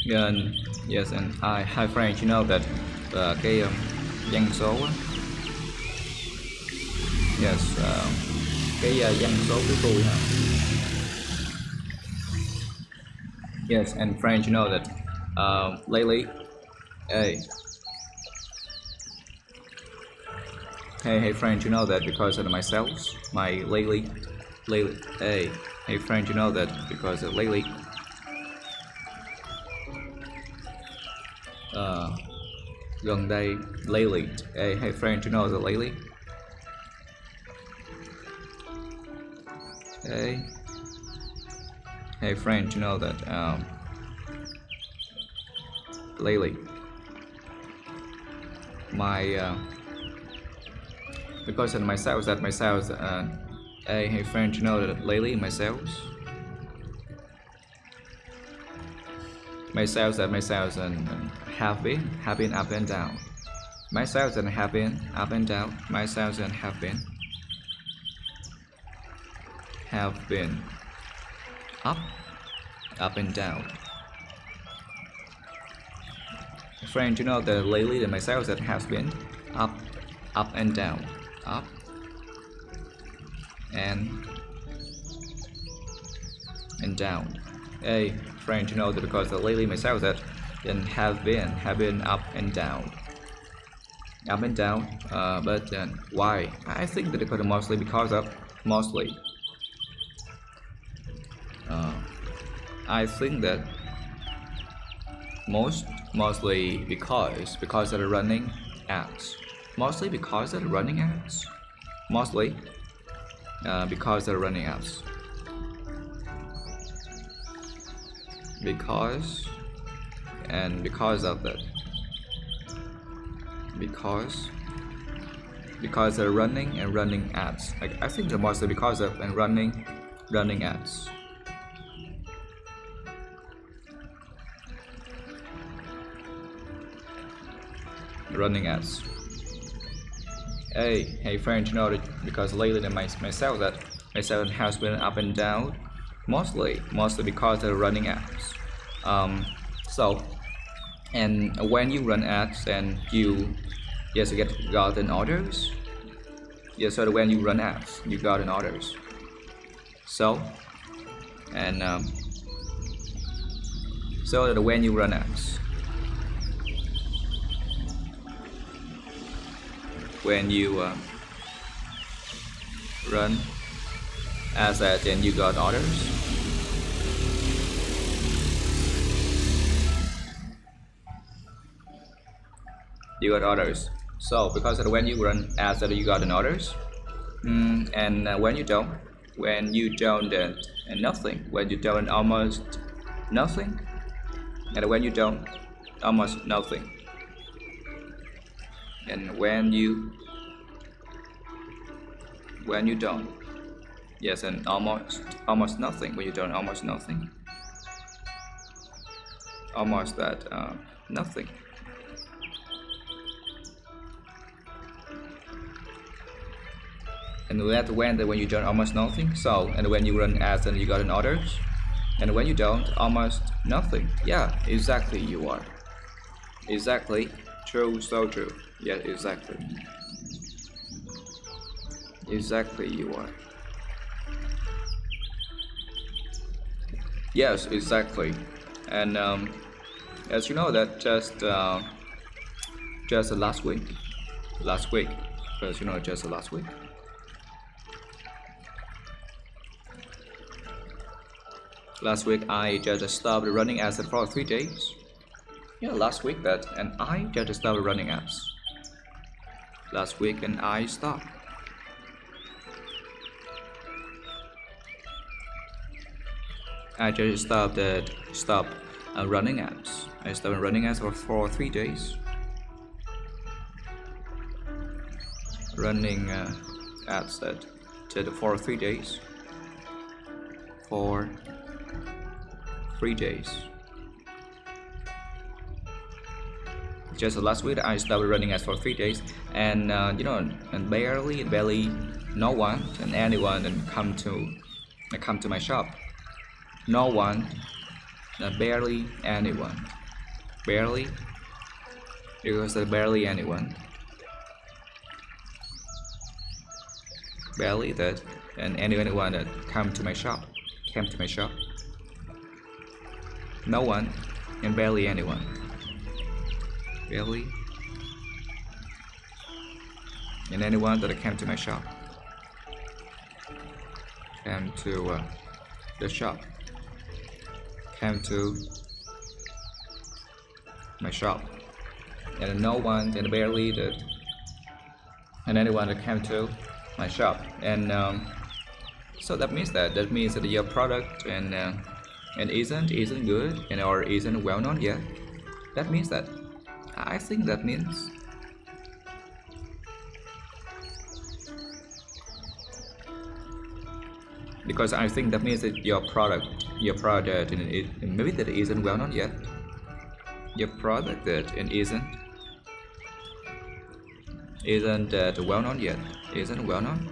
And yes, and hi friend, you know that cái doanh số á, yes, cái doanh số của tôi ha. Yes, and friend, you know that lately, hey, hey friend, you know that because of my sales, my lately, hey friend, you know that because of lately, gần đây, lately, hey friend, you know that lately, hey, hey friend, you know that lately, my because of my sales that my sales, hey friend, you know that lately my sales. My sales and have been up and down. My sales and have been up and down. My sales and have been up and down. Friend, you know that lately that my sales that has been up and down, up and down. Hey friend, you know that because lately my sales that then have been up and down, but why? I think that because mostly I think that mostly because of the running ads, mostly because of the running ads, mostly because of the running ads, because of that, because they're running ads. Like I think they're mostly because of and running ads. Running ads. Hey friend, you know that because lately my sales has been up and down, mostly because of running ads. So and when you run ads and you gotten orders. Yes, so when you run ads, you gotten orders. So and so that when you run ads, when you run ads that and you got orders. You got orders. So because of when you run ads that you got an orders, and when you don't and nothing, when you don't almost nothing, and when you don't almost nothing, and when you don't, yes, and almost nothing, when you don't almost nothing, almost that nothing. And that when you don't almost nothing. So and when you run ads and you got an orders, and when you don't almost nothing. Yeah, exactly, you are exactly true, so true. Yeah, exactly you are. Yes, exactly. And as you know that just last week, because you know just last week. Last week I just stopped running ads for 3 days. Yeah, last week that, and I just stopped running ads. Last week and I stopped. I just stopped running ads. I stopped running ads for 3 days. Running ads that for 3 days. For 3 days. Just last week I started running ads for 3 days, and you know, and barely no one and anyone and come to my shop. No one Barely anyone. Barely, because barely anyone. Barely that, and anyone that came to my shop. No one, and barely anyone. Barely, and anyone that came to my shop. Came to the shop. Came to my shop, and no one, and barely that, and anyone that came to my shop. And so that means that your product and isn't good, and or isn't well known yet. That means that I think that means because I think that means that your product and maybe that isn't well known yet. Your product that and isn't that well known yet. Isn't well known.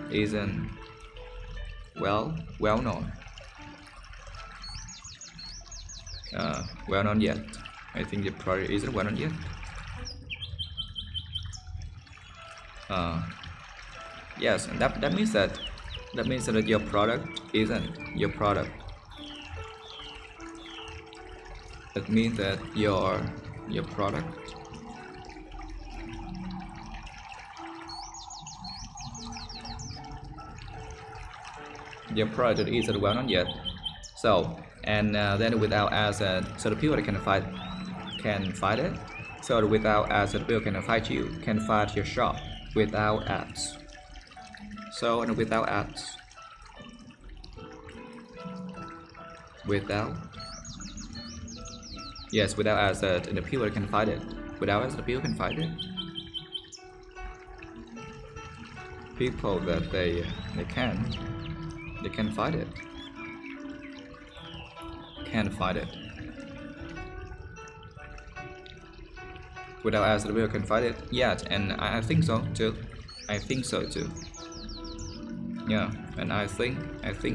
Isn't well known. Well known yet. I think the product isn't well known yet. Yes, and that means that your product isn't your product. That means that your product isn't well known yet. So and then without ads, so the people that can fight it. So without ads, the people can fight your shop without ads. So and without ads, without ads, and the people can fight it. Without ads, the people can fight it. People that they can fight it. Can fight it. Without ads, the people can fight it. Yeah, and I think so too. I think so too. Yeah, and I think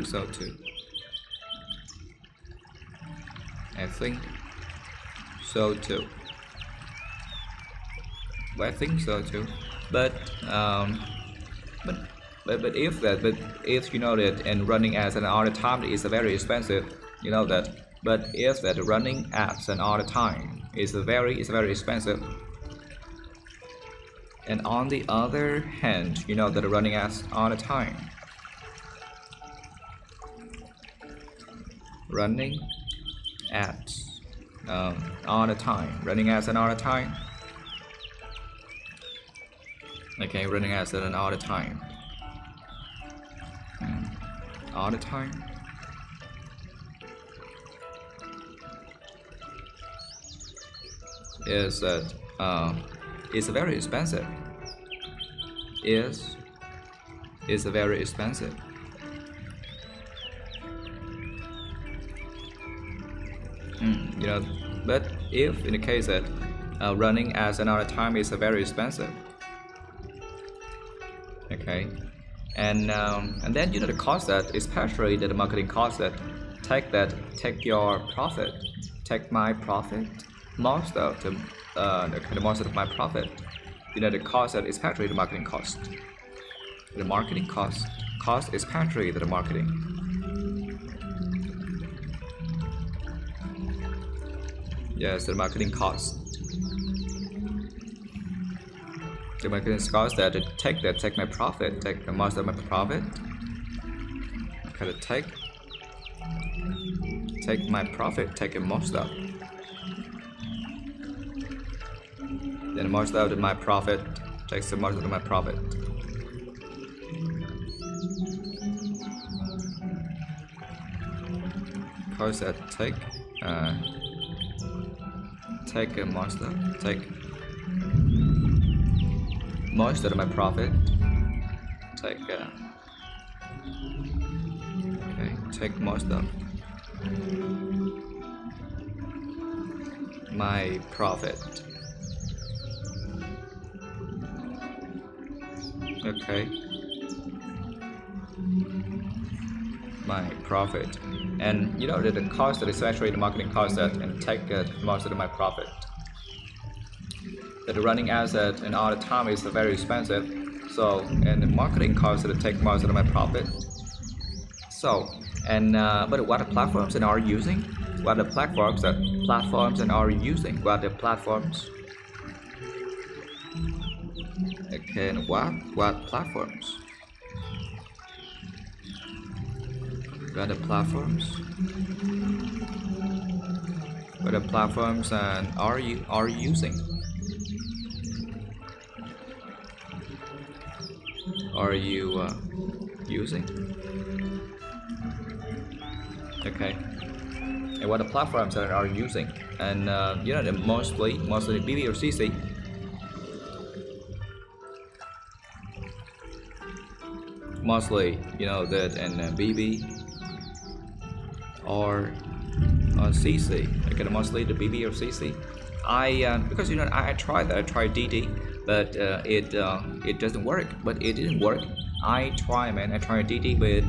so too. I think so too. But I think so too. But if you know that and running ads and all the time is very expensive, you know that. But if that running ads and all the time is very expensive. And on the other hand, you know that running ads all the time. Running ads all the time. Running ads and all the time. Okay, running ads and all the time. All the time. Is that it's very expensive. Is very expensive. You know, but if in the case that running ads another time is very expensive, okay, and then you know the cost that, especially the marketing cost that take your profit, take my profit, most of the most of my profit, you know the cost that, especially the marketing cost, especially the marketing. Yes, the marketing cost. The marketing cost that take my profit, take most of my profit. Kind of take my profit, take most of. Then most of my profit takes the most of my profit. Cost that take most of my profit, take take most of my profit. Okay. my profit. And you know that the cost that is actually the marketing cost that and take most of my profit. That the running asset and all the time is very expensive. So and the marketing cost that take most of my profit. So and but what the platforms that are using? What the platforms and are using? What the platforms? Okay, and what platforms? What the platforms? What the platforms and are using? Are you using? Okay. And what the platforms that are using? And you know, mostly BB or CC. Mostly, you know, that and BB or CC. Okay, mostly the BB or CC. Because you know I tried that. I tried DD, but it doesn't work. But it didn't work. I tried, man. I tried DD, but it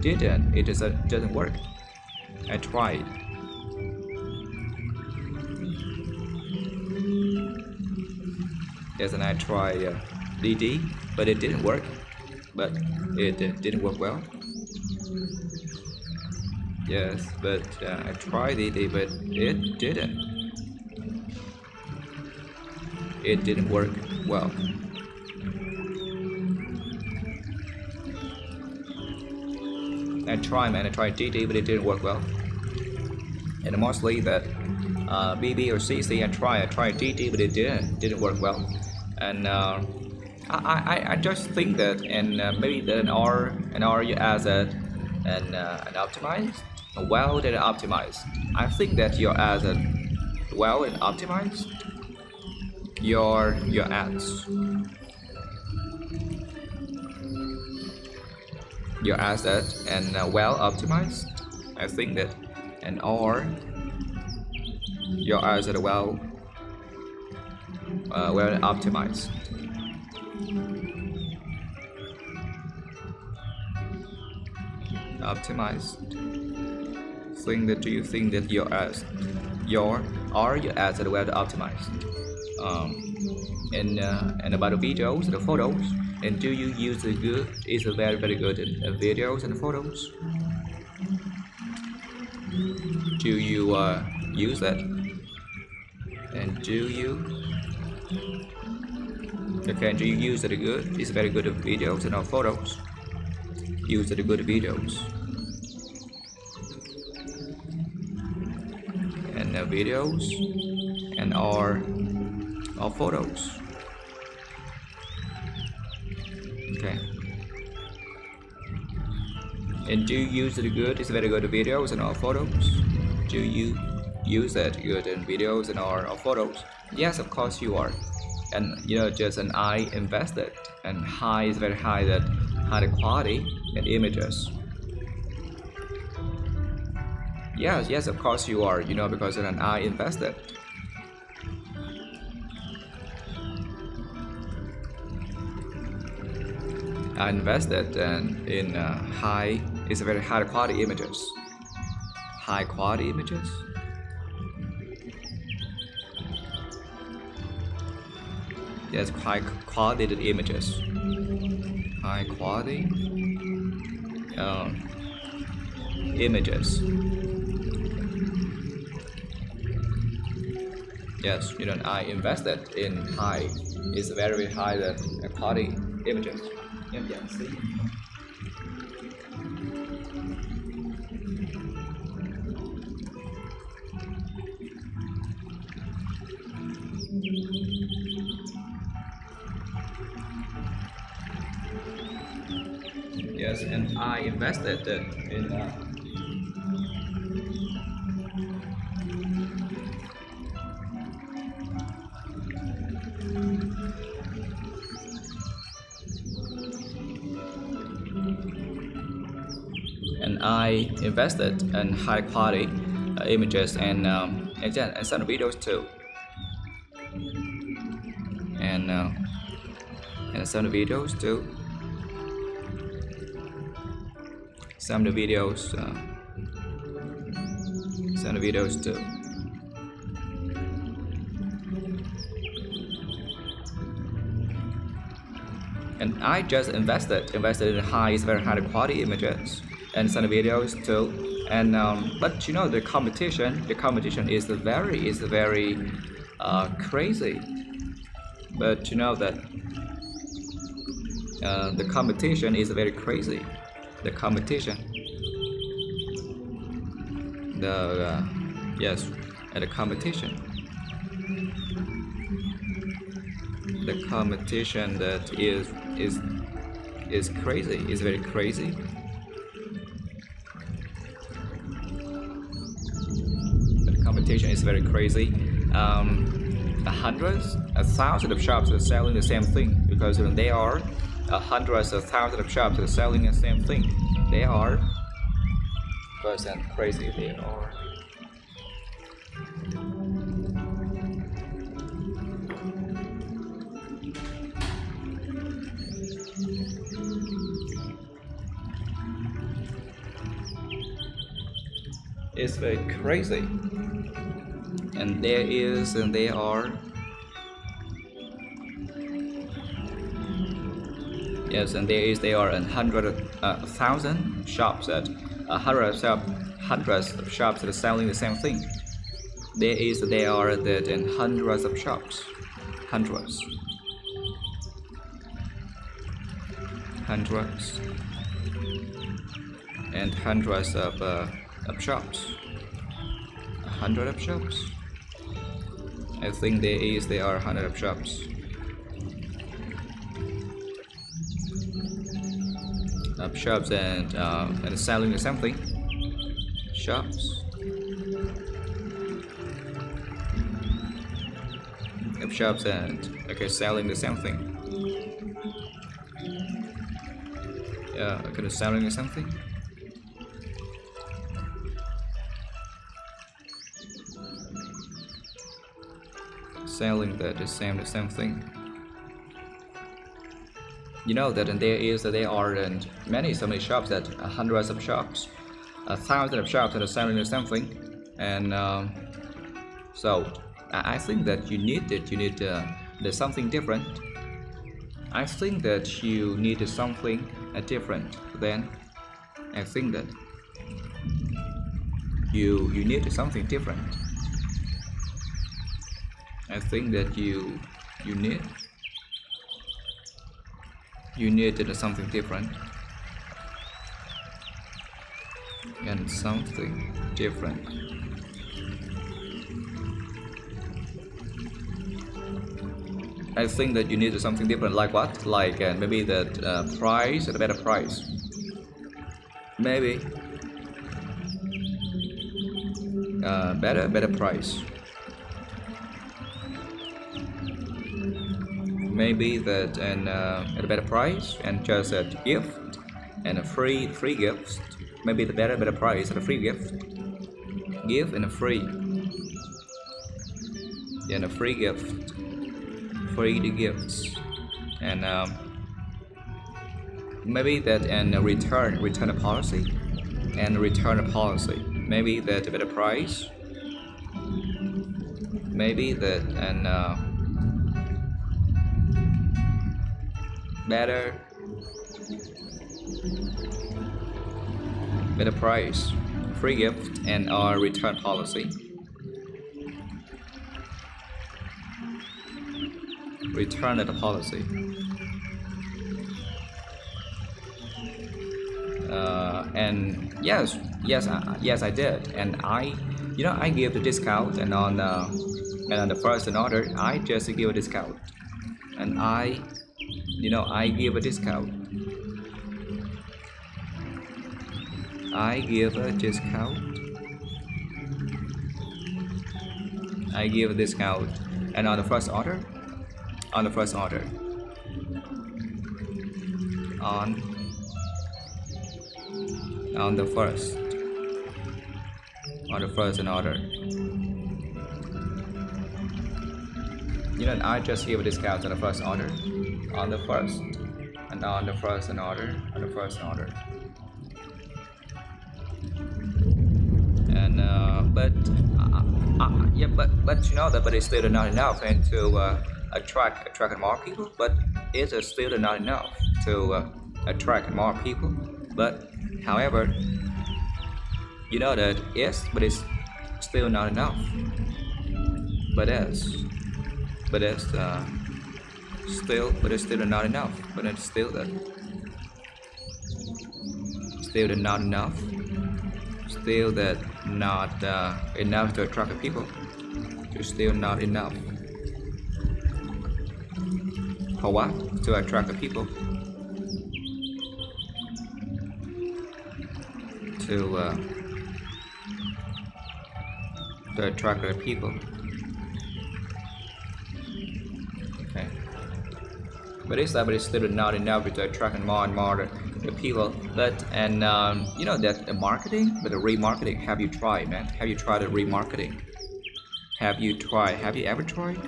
didn't. It just doesn't work. I tried. Yes, and I tried DD, but it didn't work. But it didn't work well. Yes, but I tried DD, but it didn't. It didn't work well. I tried, man. I tried DD, but it didn't work well. And mostly that BB or CC, I tried DD, but it didn't work well. And I just think that and maybe that an R you asset and optimized, well that optimized. I think that your asset well and optimized your ads. Your asset and well optimized. I think that and or your asset well optimized. Optimized. Think that do you think that your asset well optimized? And about the videos, the photos, and do you use the good? Is a very good videos and photos? Do you use that? And do you? Okay, do you use it good? It's very good videos and photos. Use the good videos and videos and or photos. Okay. And do you use it good? It's very good videos and all photos. Do you use that good in videos and all photos? Yes, of course you are. And you know, just an I invested and high is very high that high quality and images. Yes, of course you are. You know, because an I invested. I invested in high is very high quality images. High quality images. Yes, high quality images. High quality images. Yes, you know, I invested in high. It's very high quality images. Yeah, see. Yes, and I invested in high quality images and some videos too, and some videos too. Some of the videos too. And I just invested in very high quality images and some videos too. And but you know, the competition is very crazy. But you know that the competition is very crazy. The competition, yes, and the competition that is crazy, is very crazy. The competition is very crazy. Hundreds, thousands of shops are selling the same thing, because they are hundreds of thousands of shops are selling the same thing. They are percent crazy. They are. It's very crazy. And there are. Yes, and there are 100,000 shops that hundreds of shops that are selling the same thing. There are that in hundreds of shops, hundreds and hundreds of shops, 100 of shops. I think there are 100 of shops. Shops and selling something. Shops. Shops and selling the same thing. Yeah, selling something. Selling the same thing. You know that there are so many shops, that hundreds of shops, thousands of shops that are selling something, and so I think that you need there's something different. I think that you need something different. Then I think that you need something different. I think that you need something different, and something different. I think that you need something different, like what? Like maybe that price, at a better price. Maybe better price. Maybe that at a better price, and just a gift and a free gift. Maybe the better price and a free gift. Give and a free. And a free gift. Free the gifts. And maybe that and a return policy. And return policy. Maybe that a better price. Maybe that and better price, free gift, and our return policy. Return the policy. And yes, I did, and I give the discount, and on the first order, I just give a discount, and I give a discount. I give a discount. And on the first order, on the first order, order. I just give a discount on the first order, on the first, and on the first order, but yeah, but you know that, but it's still not enough, and to attract more people. But it's still not enough to attract more people. But however, you know that yes, but it's still not enough. But it's but it's still not enough. But it's still that still not enough. Still that not enough to attract the people. It's still not enough. For what? To attract the people. To attract the people. Okay. But it's still not enough to attract more and more the people. But and you know that the marketing, but the remarketing. Have you tried, man? Have you tried the remarketing? Have you tried? Have you ever tried?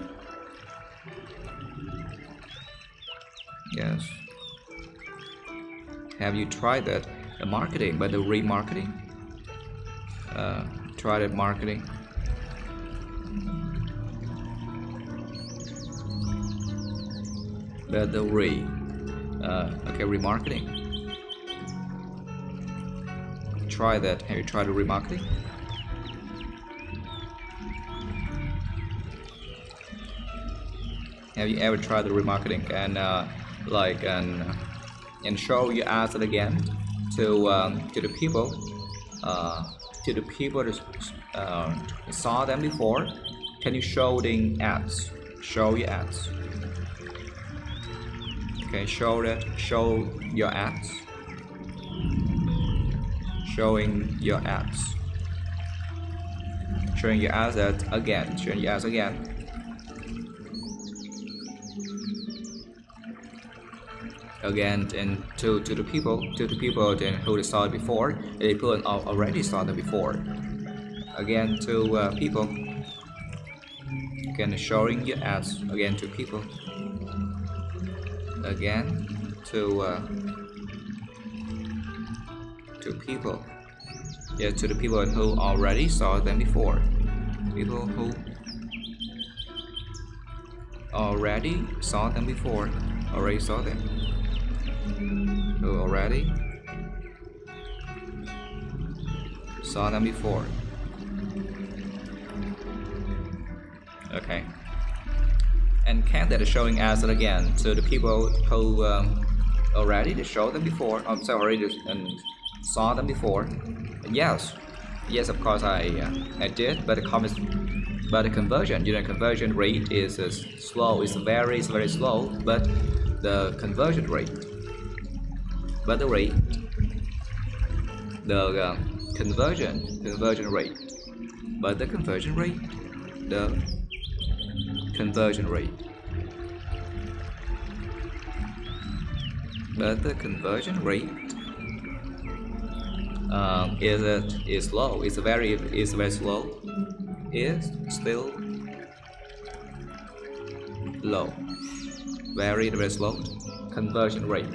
Yes. Have you tried that the marketing, but the remarketing? Try the marketing. But the remarketing. Try that. Have you tried the remarketing? Have you ever tried the remarketing and and show your ads again to the people that saw them before? Can you show the ads? Show your ads. Okay, show your ads. Showing your ads. Showing your ads again. Showing your ads again. Again, and to the people then who saw it before. The people already saw it before. Again to people. Again, showing your ads again to people. Again to people. Yeah, to the people who already saw them before. People who already saw them before. Already saw them. Who already saw them before. Okay. And can that showing ads again to the people who already show them before? I'm sorry, and saw them before. Yes, of course I did, but the conversion, you know, conversion rate is slow. It's very slow, but the conversion rate, but the rate, the conversion rate, but the conversion rate, the conversion rate, but the conversion rate is slow. It's very slow. Is still low. Very slow. Conversion rate.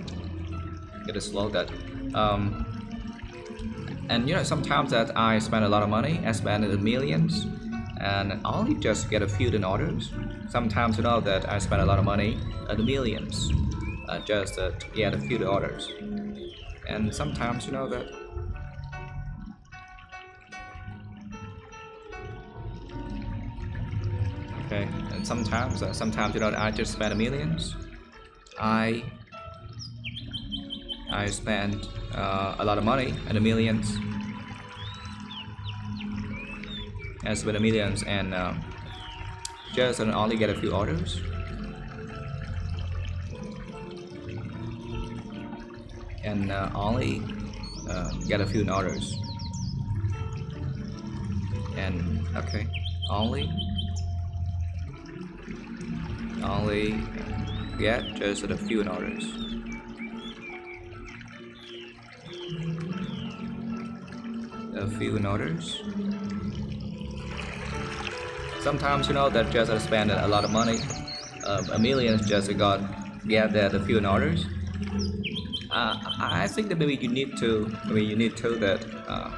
It is slow that. And you know, sometimes that I spend a lot of money. I spend millions, and only just get a few orders. Sometimes you know that I spend a lot of money, millions, just to get a few orders. And sometimes you know that. Okay, and sometimes you know I just spend millions. I spend a lot of money and millions. I spend millions and just only get a few orders. And only get a few orders. And okay, only get just a few orders. A few orders. Sometimes you know that just I spend a lot of money, a million just get that a few orders. I think that maybe you need to that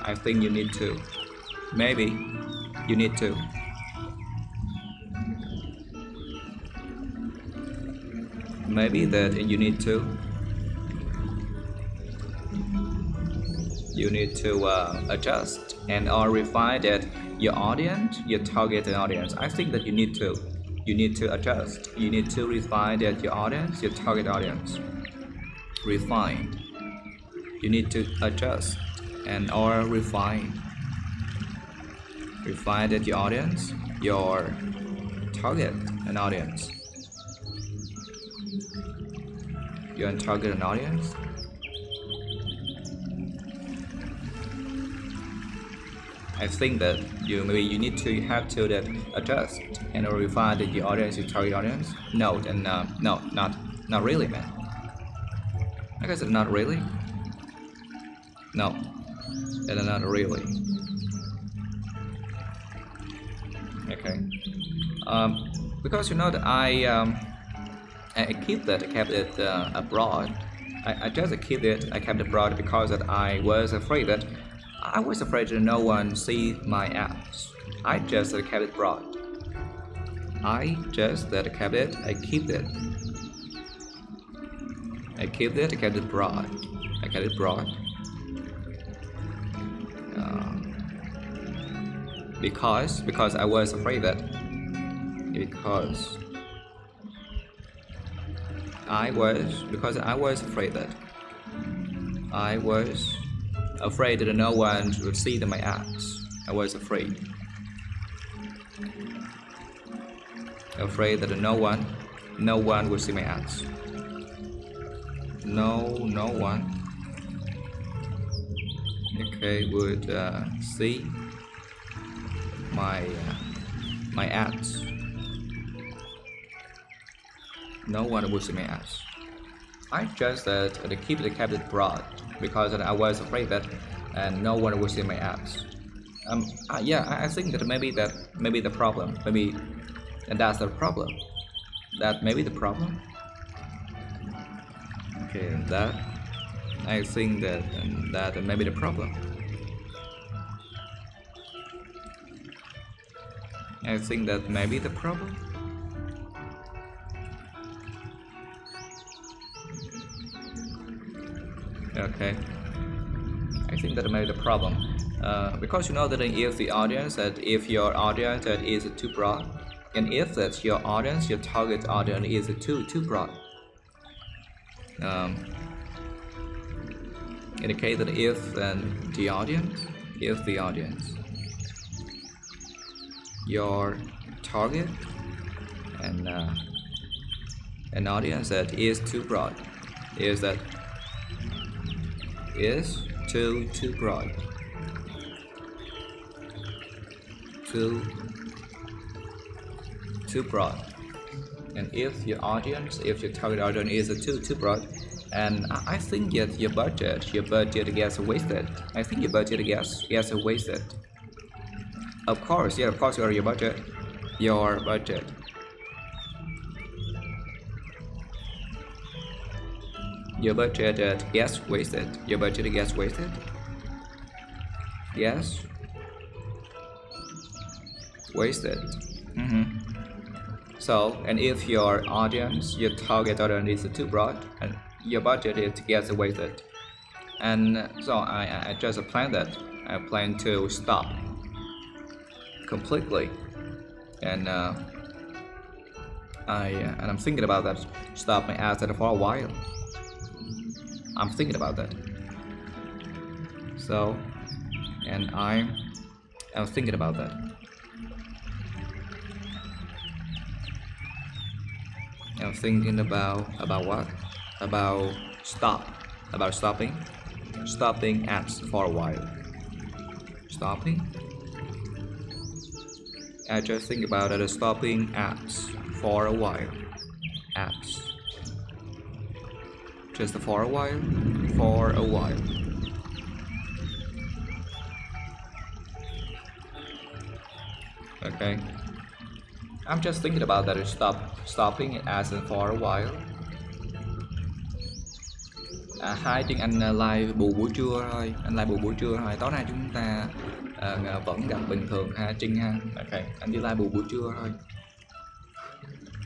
I think you need to maybe you need to. Maybe that you need to. You need to adjust and or refine that your audience, your target audience. I think that you need to. You need to adjust. You need to refine that your audience, your target audience. Refined. You need to adjust and or refine. Refine that your audience, your target and audience. Your target and audience. I think that maybe you need to have to that adjust and refine that your audience, your target audience. No, and no, not really, man. I guess it's not really. No, it's not really. Okay. Because you know that I kept it abroad. I just kept it. I kept it abroad because that I was afraid that no one see my apps. I just kept it broad. I just kept it. I keep it. I kept it. I kept it broad. I kept it broad. Because I was afraid that. Because I was afraid that. I was afraid that no one would see my apps. I was afraid. Afraid that no one would see my apps. No one. Okay, would see my ads. No one would see my ads. I just kept it broad because I was afraid that no one would see my ads. Yeah, I think that maybe the problem, and that's the problem. That may be the problem. Okay, that I think that may be the problem. I think that may be the problem. Okay, I think that may be the problem. Because you know that if your audience that is too broad, and if that your audience, your target audience is too broad. Indicate that if the audience, your target and an audience that is too broad, is too broad, too broad. And if your target audience is too broad, and I think that your budget gets wasted. I think your budget gets wasted. Of course, your budget gets wasted. Your budget gets wasted. Yes, wasted. So, and if your target audience is too broad, and your budget gets wasted. And so I just plan that. I plan to stop completely, and I'm thinking about that. Stop my ads for a while. I'm thinking about that. So, and I'm thinking about that. I'm thinking about what? About stopping ads for a while. Stopping. I just think about it, stopping ads for a while. Ads. Just for a while. For a while. Okay. I'm just thinking about that. Stopping ads for a while. Hai tiếng Anh live bù buổi trưa thôi, anh live bù buổi trưa thôi. Tối nay chúng ta vẫn gặp bình thường ha Trinh ha. Okay, anh đi live bù buổi trưa thôi.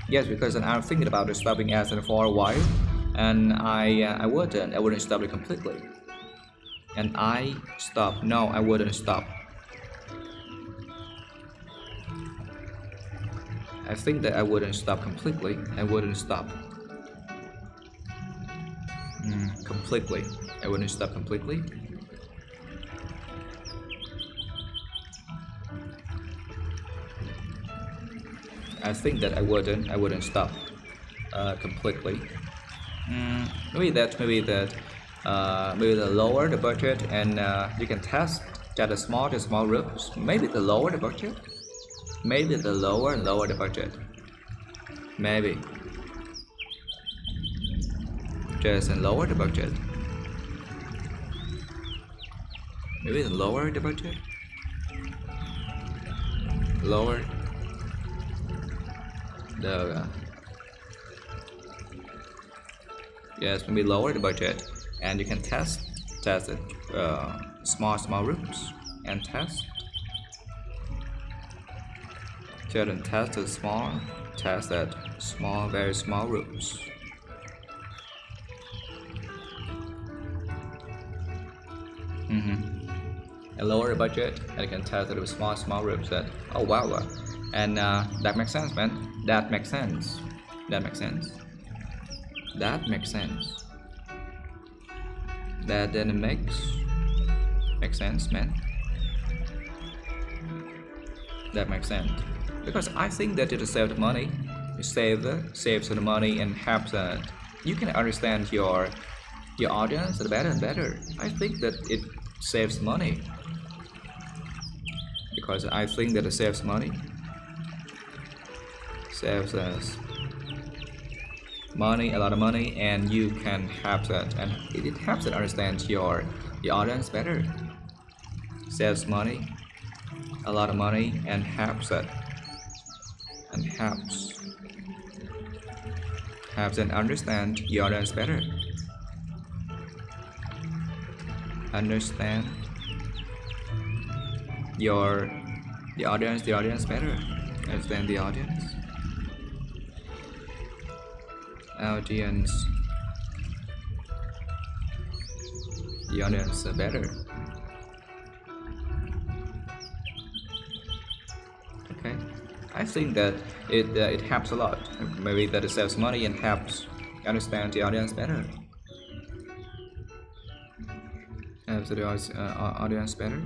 Yes, because I'm thinking about the stopping accent for a while, and I wouldn't stop it completely. And I stop. No, I wouldn't stop. I think that I wouldn't stop completely. I wouldn't stop. Completely. I wouldn't stop completely. I think that I wouldn't stop completely. Maybe the lower the budget, and you can test that the small groups. Maybe the lower the budget. Maybe the lower the budget. Maybe just lower the budget. Maybe the lower the budget. Lower the yes, maybe lower the budget, and you can test it small groups and test. Just test the small, very small groups. And lower the budget, and you can test it with small groups. That oh wow, and that makes sense, man. That makes sense. That makes sense. That makes sense. That then makes sense, man. That makes sense. Because I think that it saves money. It saves the money and helps that you can understand your audience better and better. I think that it saves money. Because I think that it saves money. Saves us money, a lot of money, and you can help that, and it helps to understand your audience better. Saves money, a lot of money, and helps it, and helps and understand your audience better. Understand the audience better. Understand the audience. The audience better. Okay, I think that it helps a lot. Maybe that it saves money and helps understand the audience better. Helps the audience better.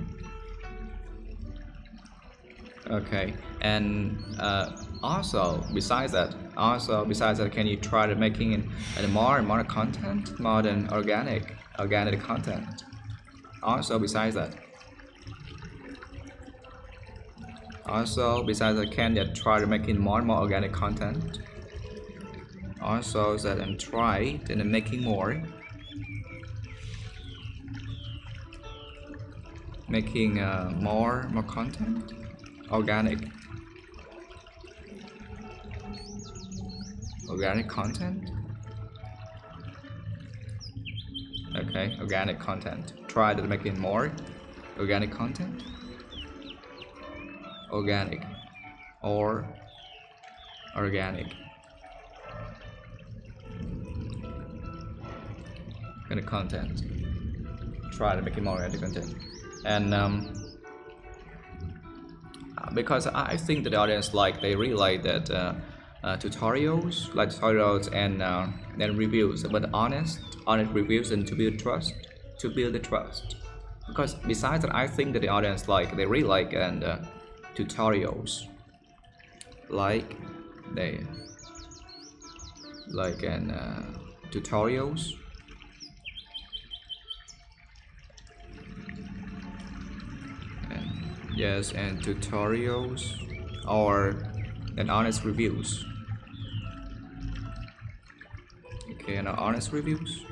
Okay, and also besides that, can you try to making more content, more than organic content? Also besides that, can you try to making more and more organic content? Also that, and try to making more content, organic content. Okay, organic content. Try to making more organic content. Organic or organic. Organic content. Try to make it more organic content, and because I think that the audience they really like that tutorials and reviews, but honest reviews, and to build the trust. Because besides that, I think that the audience they really like and tutorials, tutorials. Yes, and tutorials or honest reviews. Okay, and honest reviews.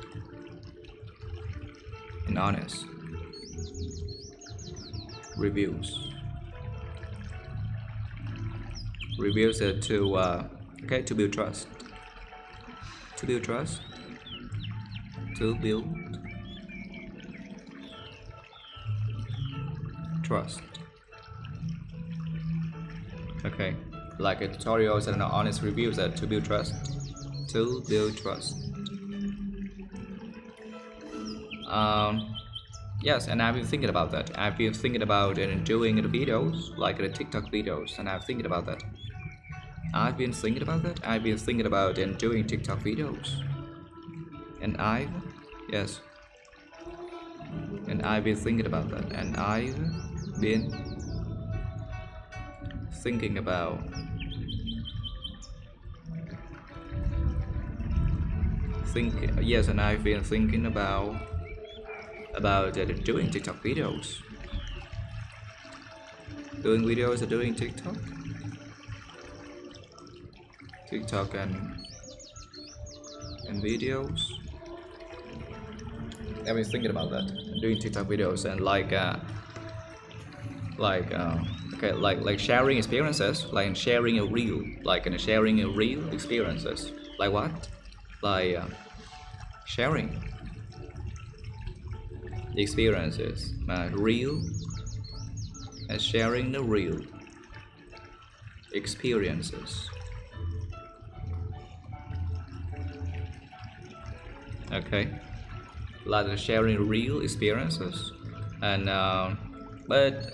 And honest reviews. Reviews to build trust. To build trust. to build trust. Okay, like a tutorials and honest reviews that to build trust. To build trust. Yes, and I've been thinking about that. I've been thinking about and doing the videos, like the TikTok videos, and I've thinking about that. I've been thinking about that. I've been thinking about and doing TikTok videos, and yes, and I've been thinking about that, and I've been thinking about yes, and I've been thinking about doing TikTok videos. Doing videos or doing TikTok and videos. I've been thinking about that. Doing TikTok videos and okay, like sharing experiences, like sharing a real, experiences. Like what? Like sharing the experiences, real, and sharing the real experiences. Okay, like sharing real experiences, and but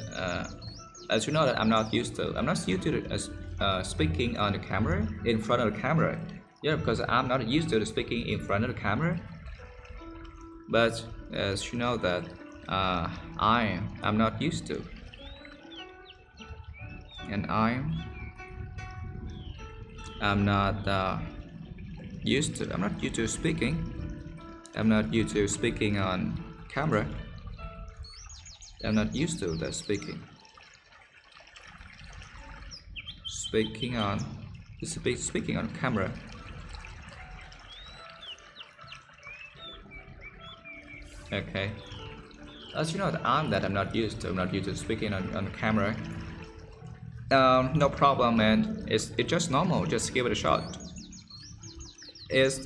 as you know that I'm not used to speaking on the camera, in front of the camera. Yeah, because I'm not used to speaking in front of the camera. But as you know that I'm not used to, and I'm not used to speaking. I'm not used to speaking on camera. I'm not used to that speaking on camera. Okay, as you know that I'm not used to speaking on camera. No problem, man. It's just normal. Just give it a shot. It's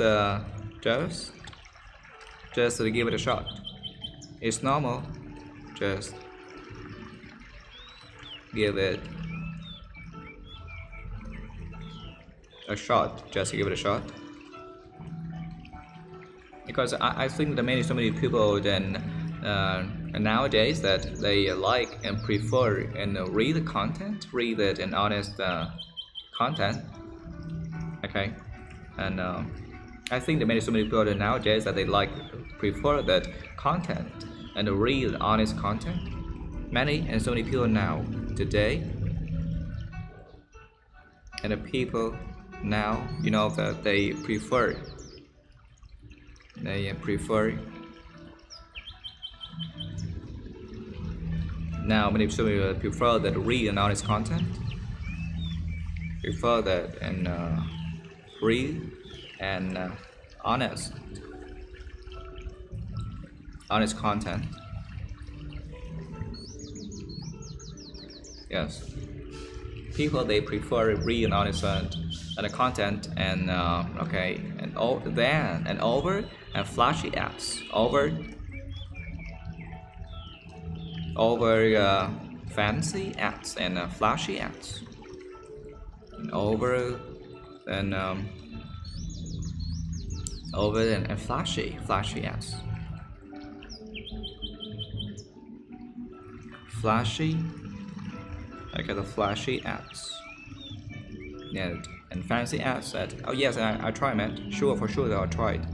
just to give it a shot. It's normal. Just give it a shot. Just give it a shot. Because I think that so many people then nowadays that they like and prefer and read the content, read it and honest content. Okay, and I think that so many people that nowadays that they prefer that content and read honest content. So many people now today, and the people now, you know, that they prefer now many people prefer that real and honest content, prefer that and real and honest content. Yes, people they prefer real and honest and content, and okay, and over and flashy ads, over fancy ads and flashy ads, and over and flashy ads, flashy. Okay, the flashy ads. Yeah, and fancy ads that. Oh yes, I try, man. Sure, for sure that I'll try it.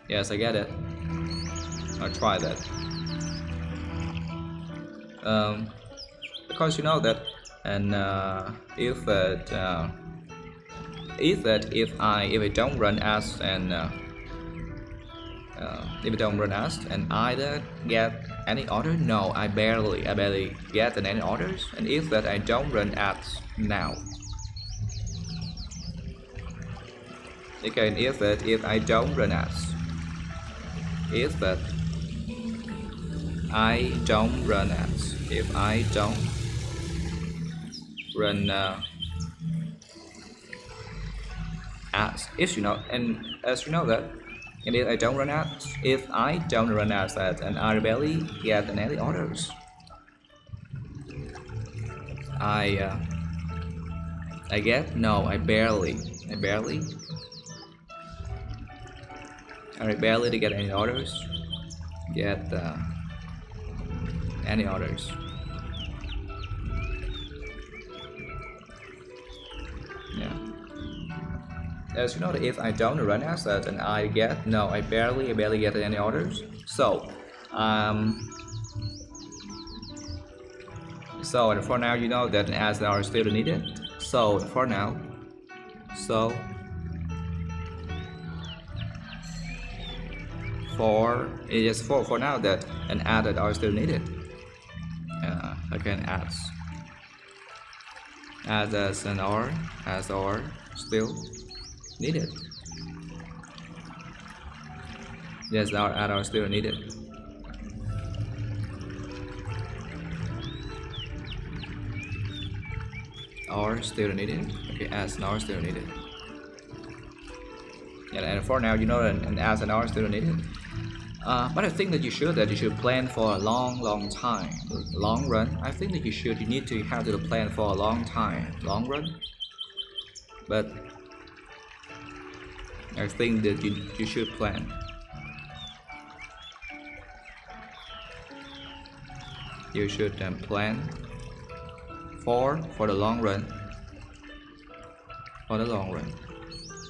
Yes, I get it. I'll try that. Because you know that, and if I don't run ads and if I don't run ads and either get any order, no, I barely get any orders. And if that I don't run ads now, okay, and if I don't run ads, if I don't run ads, if I don't run ads. If you know, and as you know that, and if I don't run ads, if I don't run ads that, and I barely get any orders. I I get no, I barely to get any orders. Get any orders. Yeah. As you know, if I don't run assets and I get no, I barely get any orders. So, so for now, you know that ads are still needed. So for now, so for it is for now that an ad that are still needed. Again, ads as an or as or still needed. Yes, our ad are still needed. Or still needed. Okay, as and or still needed. And for now, you know, an as and or still needed. But I think that you should plan for a long time, long run. I think that you need to have to plan for a long time, long run. But I think that you should plan. You should plan for the long run. For the long run,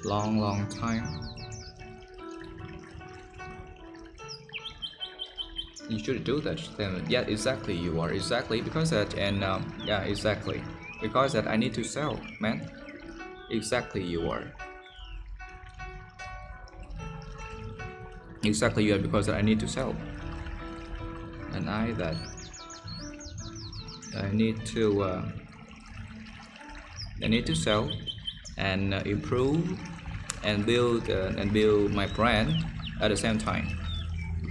long time. You should do that. Then yeah, exactly. You are exactly because that and yeah, exactly because that I need to sell, man. Exactly, you are. Exactly, you are because I need to sell, and I need to sell and improve and build my brand at the same time.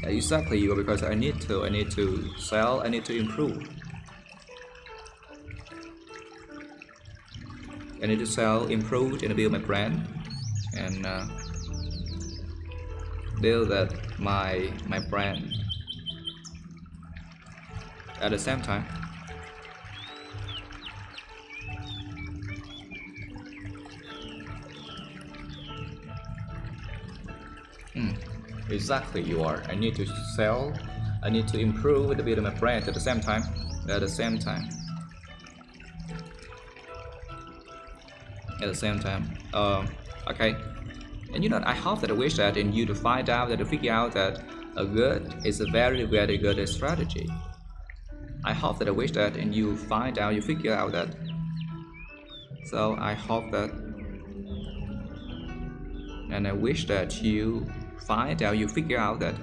Exactly, you because I need to sell, I need to improve. I need to sell, improve, and build my brand, and build that my brand at the same time. Exactly, you are. I need to sell, I need to improve and build my brand at the same time. At the same time. At the same time. Okay. And you know, I hope that I wish that in you to find out that to figure out that a good is a very good strategy. I hope that I wish that in you find out, you figure out that. So I hope that, and I wish that you find out, you figure out that,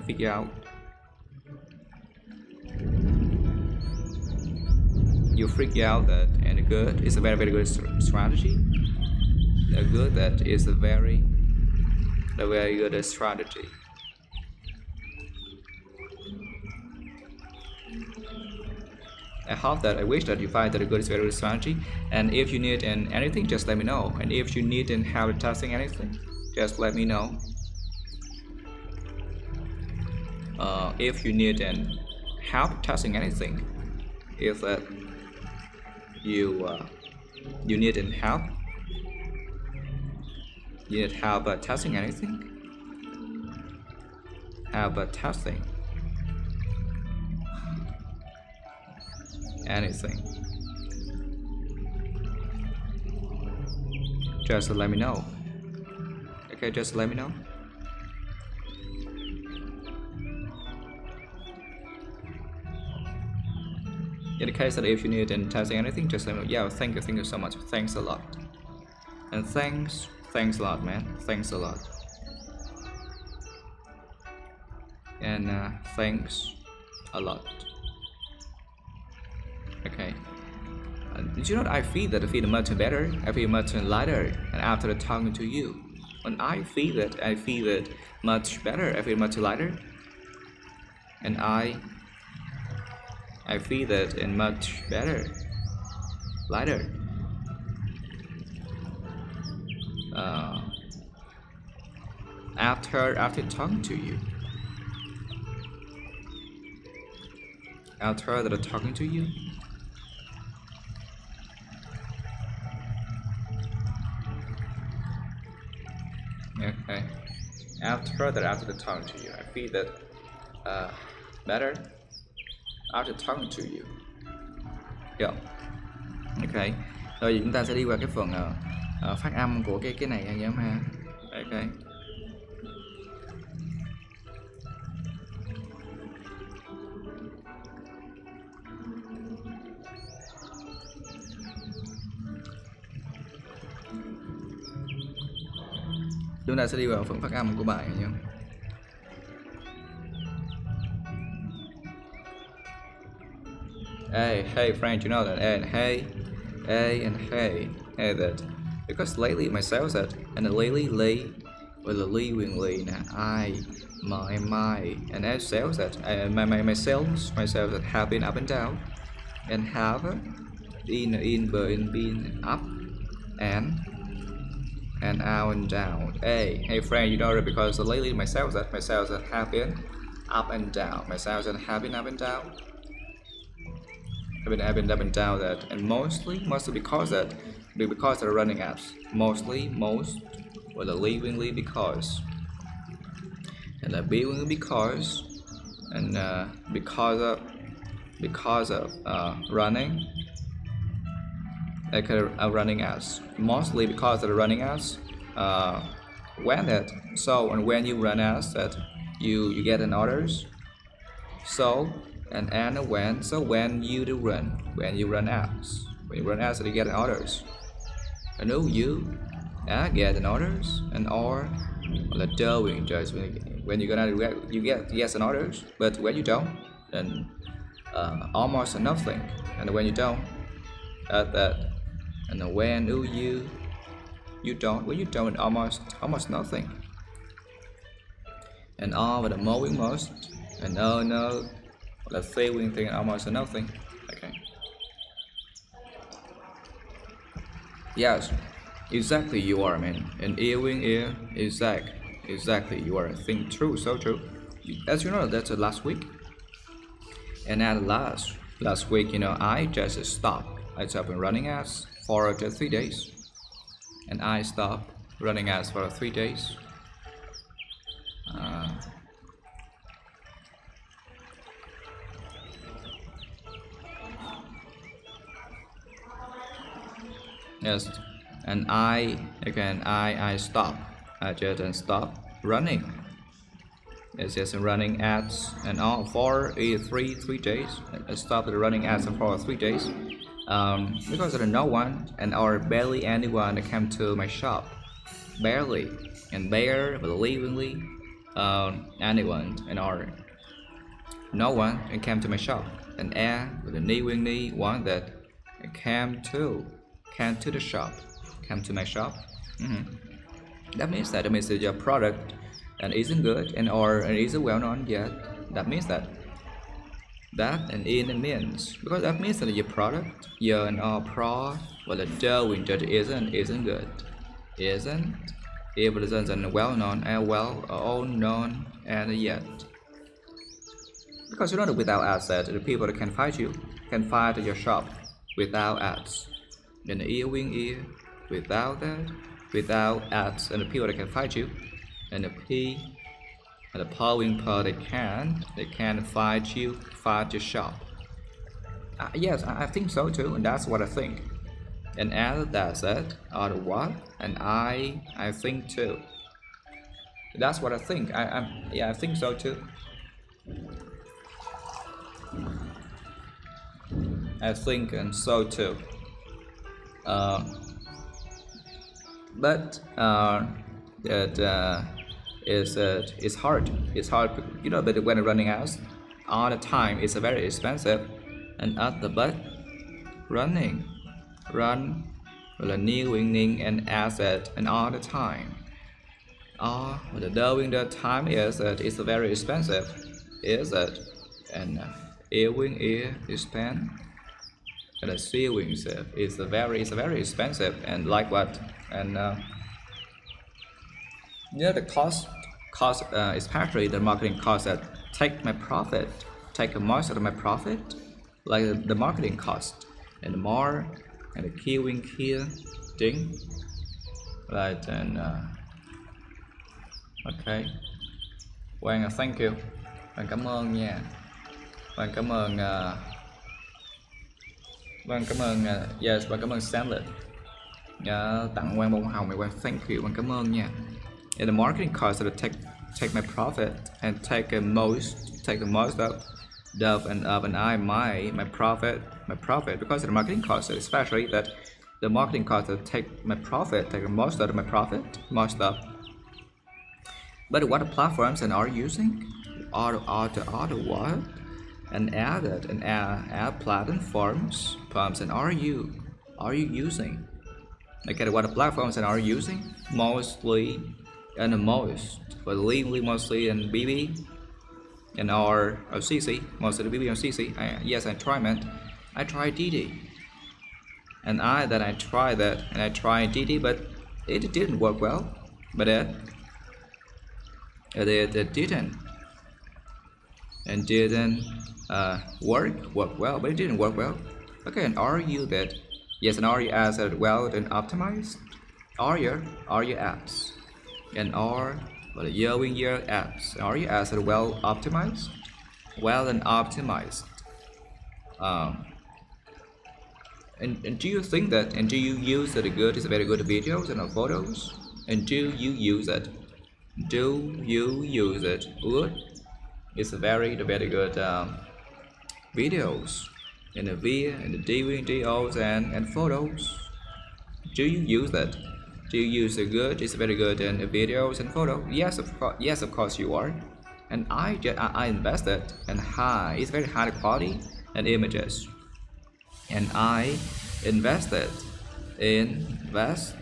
you figure out that, and good is a very good strategy. A good that is a very good strategy. I hope that I wish that you find that a good is very good strategy. And if you need anything, just let me know. And if you need and help testing anything, just let me know. If you need and help testing anything, if you need and help, you need help testing anything, testing anything, just let me know. Okay, just let me know. In the case that if you need and testing anything, just let me know. Yeah, thank you so much. Thanks a lot. And thanks a lot, man. Thanks a lot. And thanks a lot. Okay. Did you know I feel much better? I feel much lighter, and after talking to you, when I feel it much better. I feel much lighter, and I feel it and much better, lighter. after talking to you. After that talking to you. Okay. After the talking to you, I feel that better after talking to you. Yeah. Ok. Rồi chúng ta sẽ đi qua cái phần phát âm của cái này nha nhóm ha. Ok. Chúng ta sẽ đi vào phần phát âm của bài nha. Hey friend, you know that and hey that because lately myself that and lately with the willingly I my and I self that myself that have been up and down and have been up and out and down. Hey friend, you know that because lately myself that have been up and down. Myself that have been up and down. I've been up and down that, and mostly because they're running apps. Most, or the leavingly because, and the being because, and because of running. Like running ads, mostly because of the running ads. When that so and when you run ads that you get an orders. So and when so when you run ads that you get an orders. I know you get an orders and or the doing just when you're gonna you get yes an orders, but when you don't then almost nothing, and when you don't that. And when you don't almost nothing, and all with the mowing most, and no the feeling thing almost nothing. Okay. Yes, exactly you are, man. And earring ear exactly you are. Think true, so true. As you know, that's last week, and at last week, I just stopped. I stopped running ads for 3 days, and I stopped running ads for 3 days. Yes, and I stopped. I just stopped running. It's just running ads and all for 3 days. I stopped running ads for 3 days. Because there no one and or barely anyone that came to my shop, barely and believingly anyone and or no one and came to my shop, and with the knee one that came to the shop, came to my shop. That means that your product and isn't good and or isn't well known yet. That means that and in means because that means that your product, your pro or the doing that isn't good, isn't well known and well all known and yet. Because without ads that the people that can find your shop without ads. And the ear without ads and the people that can find you, and the polling part they can find your shop. Yes, I think so too, and that's what I think. And as that said, or what, and I think too. That's what I think. I think so too. I think and so too. But it's hard. It's hard, but when running ads all the time, it's very expensive. And at the but run with a new winning and asset and all the time. The doing the time is that it's very expensive. Is it? And ear spend. And the sewing is very expensive, and like what and the cost cost, especially the marketing cost that take my profit, take most of my profit, like the marketing cost and more and the queuing here thing, right? And okay, Quang, thank you, Quang cảm ơn nha, Quang cảm ơn yes, Quang cảm ơn Stanley, tặng Quang bông hồng, Quang thank you, Quang cảm ơn nha. And the marketing cost that take my profit and take the most of and I my profit because of the marketing cost, especially that the marketing cost that take my profit, take most of my profit, most of. But what platforms and are using are the what and add platforms and are you using? Okay, what platforms and are using mostly and most, but mostly in BB and or CC, mostly BB and CC. Yes, I try, man. I try DD, and I tried that, and I tried DD, but it didn't work well. But it didn't work well, but it didn't work well. Okay, and are you that? Yes, and are you as well and optimized? Are your apps and are using your apps? Are you as well optimized? Well and optimized. And do you think that? And do you use it good? It's very good videos and photos. And do you use it? Do you use it good? It's a very good videos and the video and the DVDs and photos. Do you use that? Do you use it good? It's very good in videos and photos. Yes, of course you are. And I invested in it's very high quality and images. And I invested in high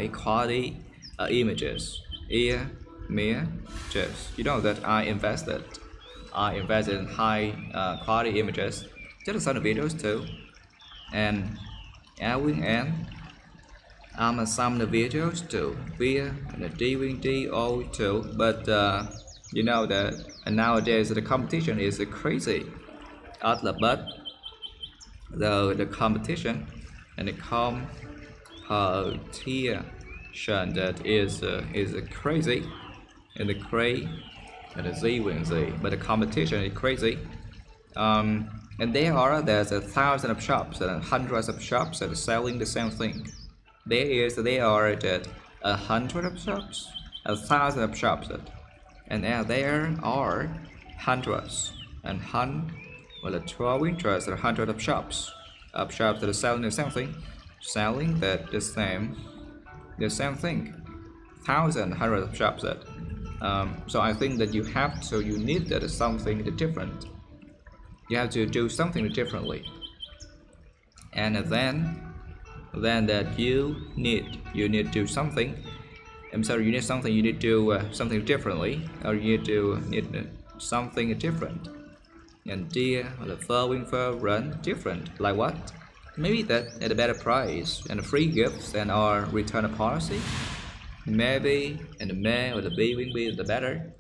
quality images. Images. You know that I invested in high quality images, just some videos too, and some of the videos too, via the DVD too. But you know that nowadays the competition is crazy. But the competition and the competition that is crazy and the but the competition is crazy. And there's a thousand of shops and hundreds of shops that are selling the same thing. There are that 100 of shops, 1,000 of shops, and there are hundreds and 12 interests or 100 of shops that are selling the same thing, selling that the same thing, 1,000, hundreds of shops that. So I think that you need that something different. You have to do something differently, and then that you need to do something. I'm sorry, you need something. You need to do something differently, or you need something different. And the following for run different, like what? Maybe that at a better price and free gifts and our return policy. Maybe and the May or the B will be the better.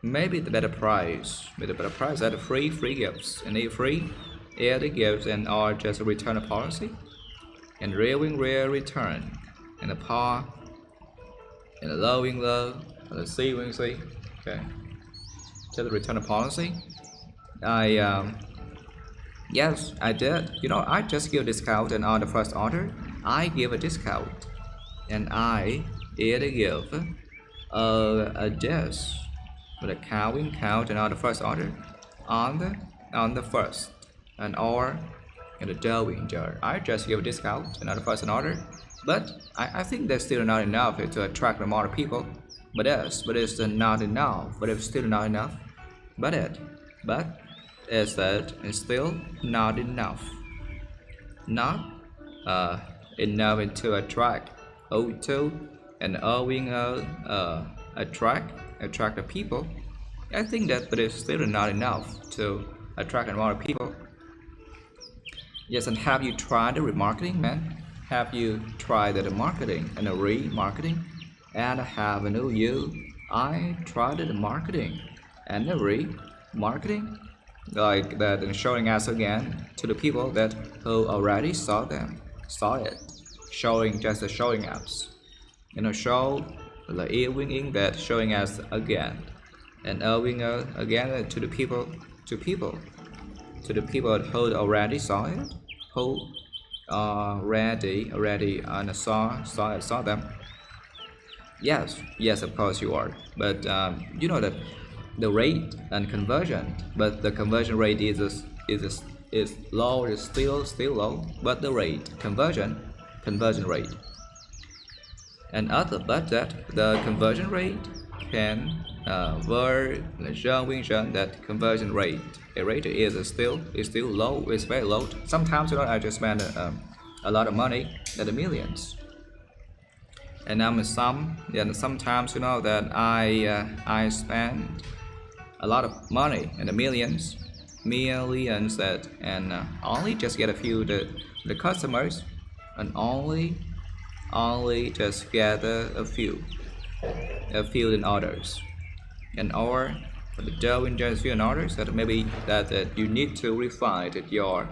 Maybe the better price. With the better price at free gifts and free the gifts and or just a return policy. And rare return and the par and the low and the C wing C. Okay. To the return policy. Yes, I did. You know, I just give a discount and on the first order I give a discount and I give a dish with a count and on the first order on the first and or in the doing jar. I just give a discount and on the first order, but I think that's still not enough to attract more people. But it's not enough. But it's still not enough. But it's still not enough. Not enough to attract O2 and owing attract the people. I think that, but it's still not enough to attract more people. Yes, and have you tried the remarketing, man? have you tried the marketing and the remarketing? And haven't you? I tried the marketing and the remarketing, like that, and showing us again to the people that who already saw it, showing us, show the earring that showing us again, and again to the people, to the people who already saw it, who already and saw them. Yes, of course you are. But you know that the rate and conversion, but the conversion rate is low, is still low. But the rate conversion rate, and other but that the conversion rate can showing that conversion rate is still low, is very low. Sometimes I just spend a lot of money, at the millions, and sometimes that I spend a lot of money in the millions that, and only just get a few the customers, and only just gather a few in orders, and or the doing just few in orders, that maybe that you need to refine that your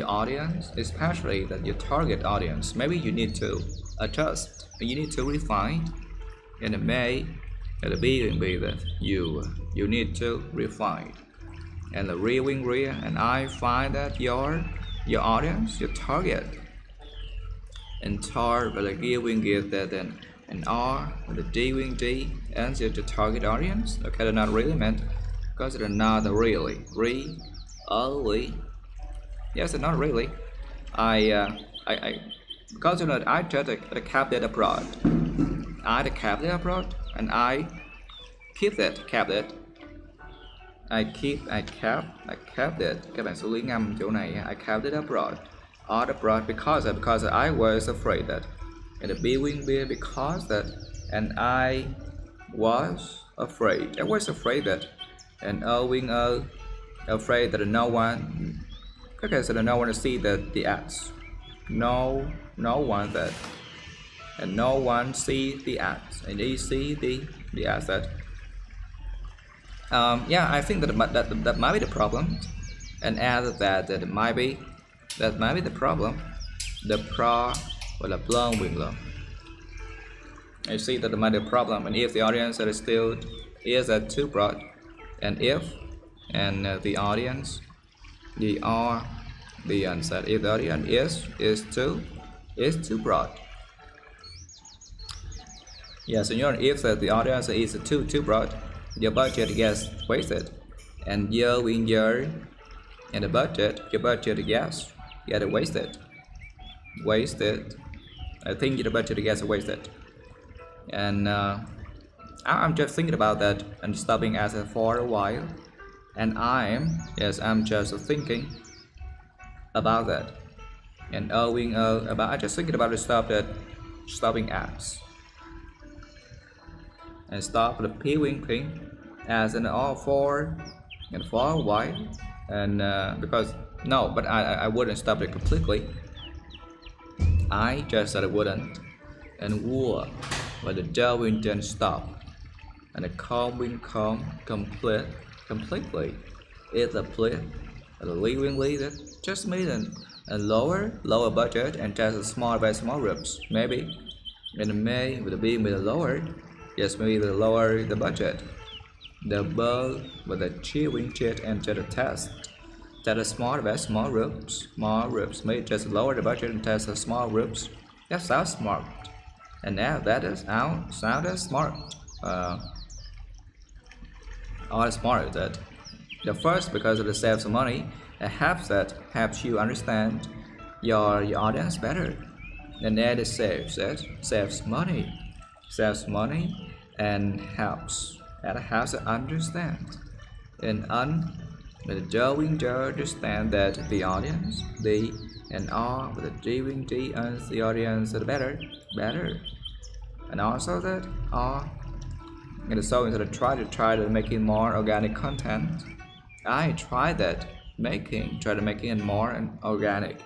audience, especially that your target audience, maybe you need to adjust, you need to refine, and it may be that you need to refine, and the real, and I find that your audience, your target, and tar và giving give that and R with the D answer to target audience. Okay, they're not really meant, because they're not really yes, they're not really. I because I just kept it abroad. I kept it abroad, and I keep it, kept it. I kept it. Các bạn xử lý ngâm chỗ này. I kept it abroad. Abroad because I was afraid that, and the being because that, and I was afraid. I was afraid that, and afraid that no one. Okay, so no one to see the ads. No one that, and no one see the ads, and they see the ads that. Yeah, I think that might be the problem, and add that might be the problem. The or the blowing low. I see that might be the problem, and if the audience is still is too broad, and if the audience, the answer, if the audience is too broad. Yes, and if the audience is too broad, your budget gets wasted, and and the budget, your budget gets wasted. I think your budget gets wasted, and I'm just thinking about that and stopping as for a while, and I'm just thinking about that, and I just thinking about stopping ads, and stop the ping as an all for a while, and because no, but I wouldn't stop it completely. I just said I wouldn't, and war, but the Darwin didn't stop, and the calming completely is a play, the living leader just made a lower budget, and just very small rooms, maybe, and may with being with a lower, yes, maybe the lower the budget, the bird with the chewing jet and to the test. That is very small rooms, may just lower the budget and test the small rooms. That sounds smart, and now that is sound smart. All smart that the first, because it saves money, it helps you understand your audience better, and then it saves money, and helps understand, and the doing to understand that the audience, and all the doing and the audience are better, and also that and so instead of try to making more organic content, I try to making it more organic,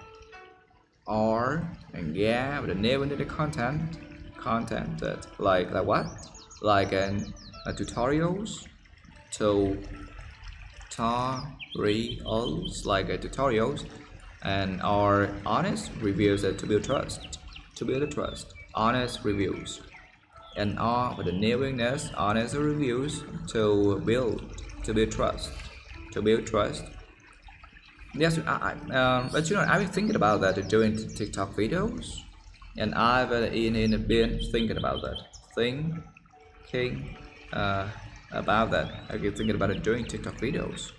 R and yeah, with the name and the content that like what? Like tutorials, tutorials like tutorials, and are honest reviews to build trust, honest reviews, and R with the knowingness, honest reviews to build trust, Yes, but I've been thinking about that doing TikTok videos, and I've been thinking about that, thinking about that. I've been thinking about it doing TikTok videos,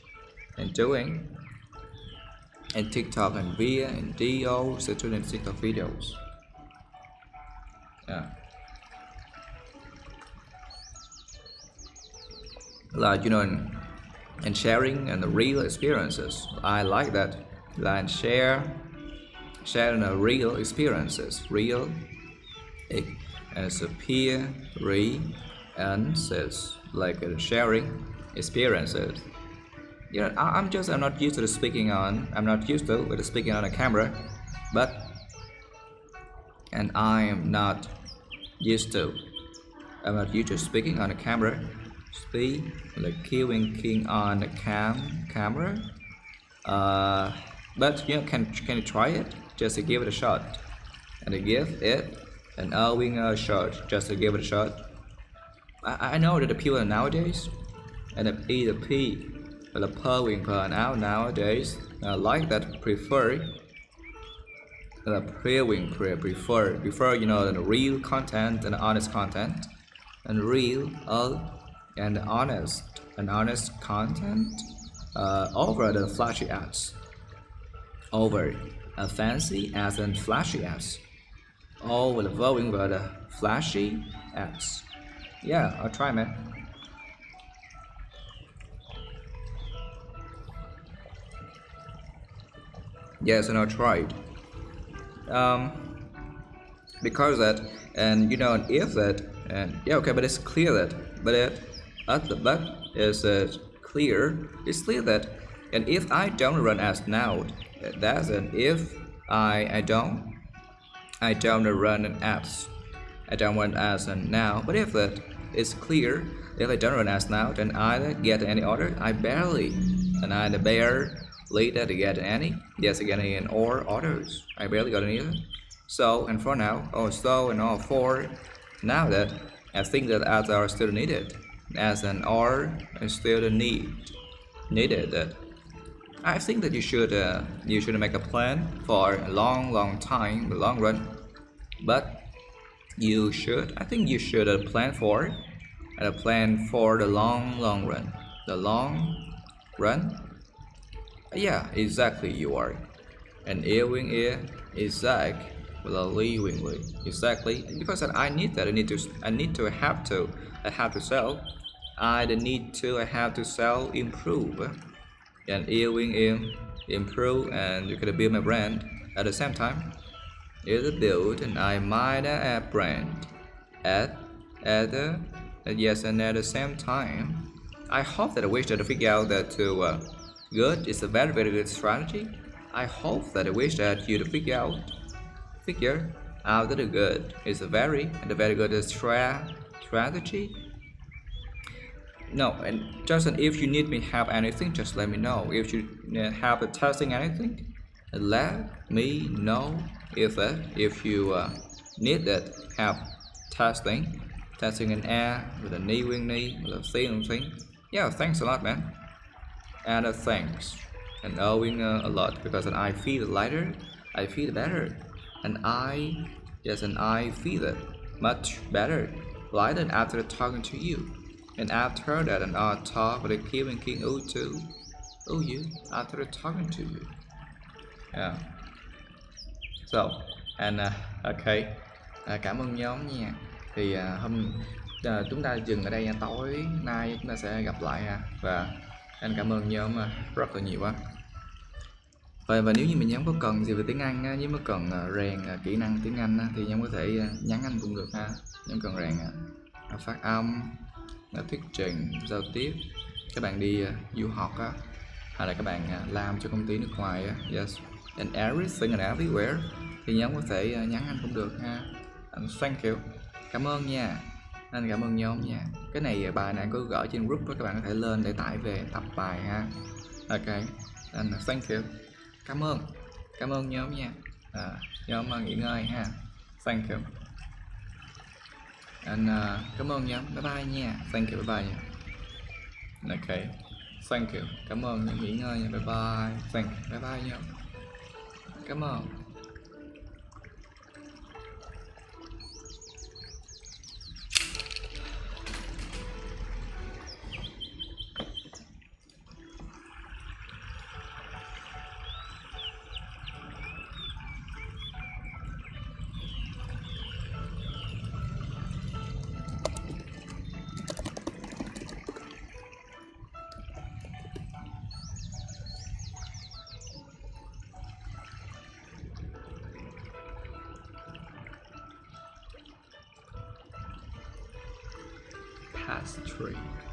and TikTok and via and DO, so doing TikTok videos. Yeah, like and sharing and the real experiences. I like that. Like sharing the real experiences, real experiences, like sharing experiences. I'm not used to speaking on. I'm not used to with speaking on a camera, but and I am not used to. I'm not used to speaking on a camera. Speak like king on the camera. But can you try it? Just to give it a shot, and to give it an a shot. Just to give it a shot. I know that the people nowadays, and the the perwing per nowadays like that prefer the prefer the real content and honest content, and real and honest content over the flashy ads, over fancy ads and flashy ads, over the going by the flashy ads. Yeah, I'll try, man. Yes, and I tried. Um, because that, and if that, and yeah, okay, but it's clear that, but is clear. It's clear that, and if I don't run ads now, that's an if I don't run an ads. I don't run ads now, but if that is clear, if I don't run ads now, then I get any order. I barely to get any. Yes, I get any or orders. I barely got any. So and for now, for now that I think that ads are still needed, as an or is still needed. That I think that you should make a plan for a long time, the long run. But I think you should plan for the long run. The long run. Yeah, exactly. You are, and earring exactly. Exactly, because I need that. I have to sell. I have to sell, improve, and earring improve, and you can build my brand at the same time. Is build, and I might a brand at the yes, and at the same time, I hope that I wish that I figure out that good is a very good strategy. I hope that I wish that you to figure out that the good is a very good strategy. No, and just if you need me help anything, just let me know. If you help testing anything, let me know. If you need that help testing an air with a knee with a thing. Yeah, thanks a lot, man. And thanks and owing a lot, because I feel lighter, I feel better, and I feel it much better, lighter after talking to you, and after that, and I talk with the King you after talking to you. Yeah. So and okay, cảm ơn nhóm nha. Thì chúng ta dừng ở đây, tối nay chúng ta sẽ gặp lại và anh cảm ơn nhóm rất là nhiều quá. Và nếu như mình nhóm có cần gì về tiếng Anh nếu mà cần rèn kỹ năng tiếng Anh thì nhóm có thể nhắn anh cũng được ha. Nhóm cần rèn phát âm, thuyết trình, giao tiếp, các bạn đi du học hay là các bạn làm cho công ty nước ngoài yes, and everything and everywhere, thì nhóm có thể nhắn anh cũng được ha. Anh thank you, cảm ơn nha, anh cảm ơn nhóm nha. Cái này bài này anh có gửi trên group đó, các bạn có thể lên để tải về tập bài ha. Ok, anh thank you, cảm ơn nhóm nha. Nhóm nghỉ ngơi ha. Thank you, anh cảm ơn nhóm, bye bye nha. Thank you, bye bye nha. Ok, thank you, cảm ơn, nghỉ ngơi nha, bye bye. Thank you, bye bye nhóm, cảm ơn. Past 3.